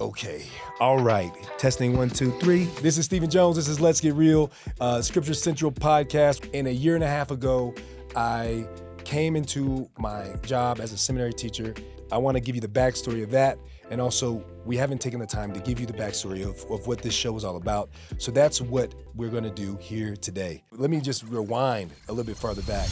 Okay, all right. Testing 1, 2, 3. This is Stephen Jones. This is Let's Get Real, Scripture Central podcast. And a year and a half ago, I came into my job as a seminary teacher. I want to give you the backstory of that. And also, we haven't taken the time to give you the backstory of what this show is all about. So that's what we're going to do here today. Let me just rewind a little bit farther back.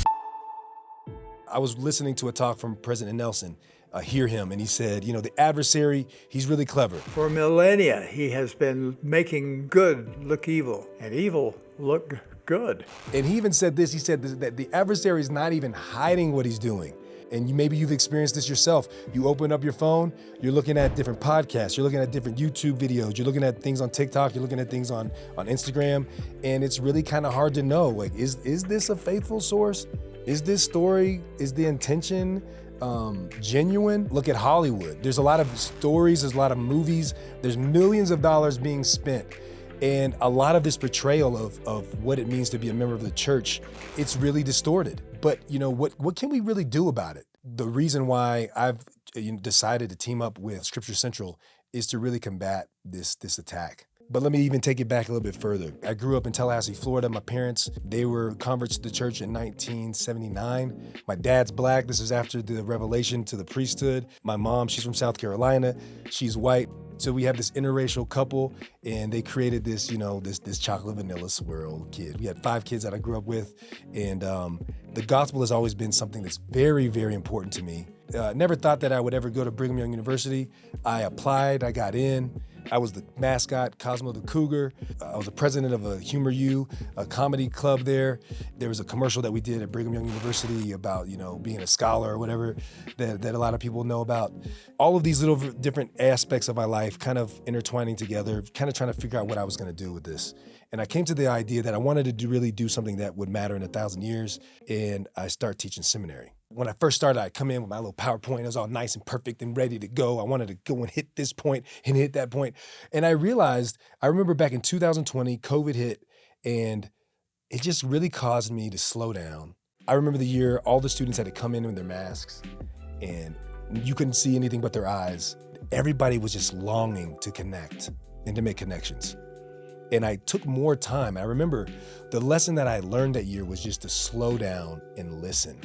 I was listening to a talk from President Nelson. Hear him, and he said, the adversary, he's really clever. For millennia, he has been making good look evil, and evil look good. And he even said this, he said that the adversary is not even hiding what he's doing. And maybe you've experienced this yourself. You open up your phone, you're looking at different podcasts, you're looking at different YouTube videos, you're looking at things on TikTok, you're looking at things on Instagram, and it's really kind of hard to know, like, is this a faithful source? Is this story, is the intention genuine? Look at Hollywood. There's a lot of stories, there's a lot of movies, there's millions of dollars being spent. And a lot of this portrayal of what it means to be a member of the church, it's really distorted. But what can we really do about it? The reason why I've decided to team up with Scripture Central is to really combat this attack. But let me even take it back a little bit further. I grew up in Tallahassee, Florida. My parents, they were converts to the church in 1979. My dad's black. This is after the revelation to the priesthood. My mom, she's from South Carolina. She's white. So we have this interracial couple, and they created this, this chocolate vanilla swirl kid. We had 5 kids that I grew up with, and the gospel has always been something that's very, very important to me. Never thought that I would ever go to Brigham Young University. I applied, I got in. I was the mascot, Cosmo the Cougar. I was the president of a Humor U, a comedy club there. There was a commercial that we did at Brigham Young University about, being a scholar or whatever that a lot of people know about. All of these little different aspects of my life kind of intertwining together, kind of trying to figure out what I was going to do with this. And I came to the idea that I wanted to really do something that would matter in 1,000 years, and I started teaching seminary. When I first started, I'd come in with my little PowerPoint. It was all nice and perfect and ready to go. I wanted to go and hit this point and hit that point. And I remember back in 2020, COVID hit, and it just really caused me to slow down. I remember the year all the students had to come in with their masks, and you couldn't see anything but their eyes. Everybody was just longing to connect and to make connections. And I took more time. I remember the lesson that I learned that year was just to slow down and listen.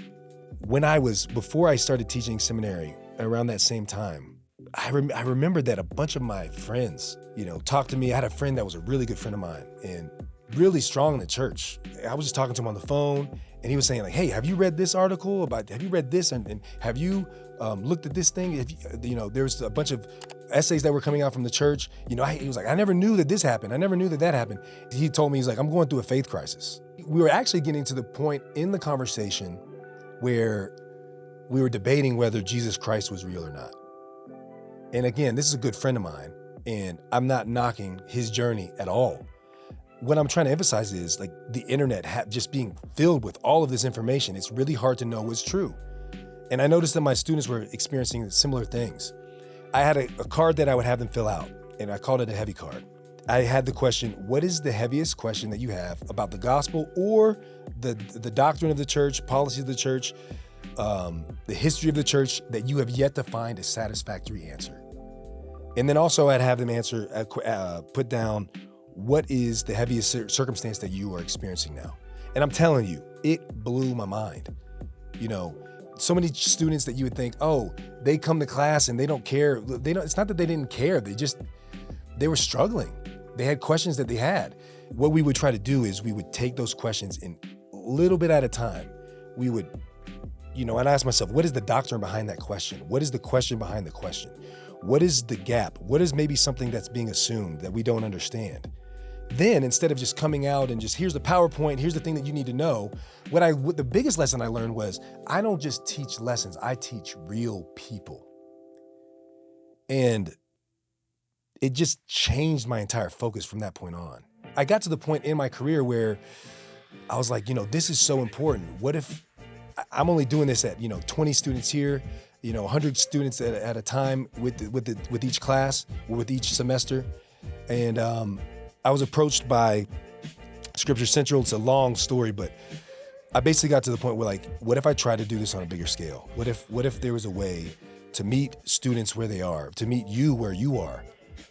Before I started teaching seminary, around that same time, I remembered that a bunch of my friends, talked to me. I had a friend that was a really good friend of mine and really strong in the church. I was just talking to him on the phone, and he was saying, like, hey, have you read this article have you read this? And have you looked at this thing? There's a bunch of essays that were coming out from the church. He was like, I never knew that this happened. I never knew that happened. He told me, he's like, I'm going through a faith crisis. We were actually getting to the point in the conversation where we were debating whether Jesus Christ was real or not. And again, this is a good friend of mine, and I'm not knocking his journey at all. What I'm trying to emphasize is, like, the internet just being filled with all of this information, it's really hard to know what's true. And I noticed that my students were experiencing similar things. I had a card that I would have them fill out, and I called it a heavy card. I had the question, what is the heaviest question that you have about the gospel or the doctrine of the church, policy of the church, the history of the church that you have yet to find a satisfactory answer? And then also I'd have them put down, what is the heaviest circumstance that you are experiencing now? And I'm telling you, it blew my mind. So many students that you would think, oh, they come to class and they don't care. It's not that they didn't care. They were struggling. They had questions that they had. What we would try to do is we would take those questions in a little bit at a time. We would, I'd ask myself, what is the doctrine behind that question? What is the question behind the question? What is the gap? What is maybe something that's being assumed that we don't understand? Then, instead of just coming out and just, here's the PowerPoint, here's the thing that you need to know, the biggest lesson I learned was, I don't just teach lessons, I teach real people. And it just changed my entire focus from that point on. I got to the point in my career where I was like, this is so important. What if I'm only doing this at, 20 students here, 100 students at a time with each class or with each semester. And I was approached by Scripture Central. It's a long story, but I basically got to the point where, like, what if I tried to do this on a bigger scale? What if there was a way to meet students where they are, to meet you where you are,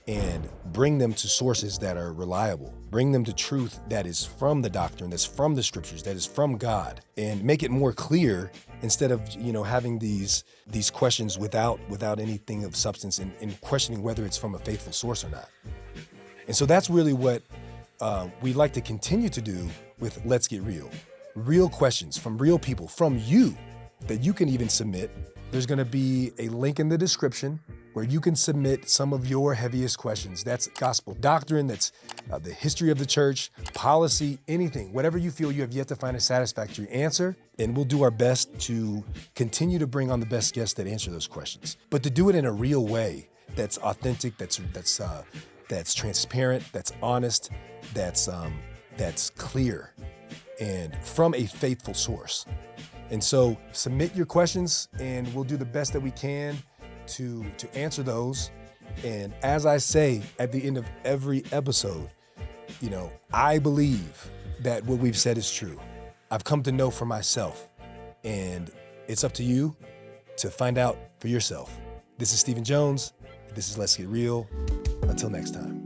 and bring them to sources that are reliable. Bring them to truth that is from the doctrine, that's from the scriptures, that is from God, and make it more clear instead of, having these questions without anything of substance and questioning whether it's from a faithful source or not. And so that's really what we'd like to continue to do with Let's Get Real. Real questions from real people, from you, that you can even submit. There's gonna be a link in the description where you can submit some of your heaviest questions. That's gospel doctrine, that's the history of the church, policy, anything, whatever you feel you have yet to find a satisfactory answer. And we'll do our best to continue to bring on the best guests that answer those questions, but to do it in a real way that's authentic, that's transparent, that's honest, that's clear, and from a faithful source. And so submit your questions and we'll do the best that we can to answer those. And as I say at the end of every episode, I believe that what we've said is true. I've come to know for myself, and it's up to you to find out for yourself. This is Stephen Jones. This is Let's Get Real. Until next time.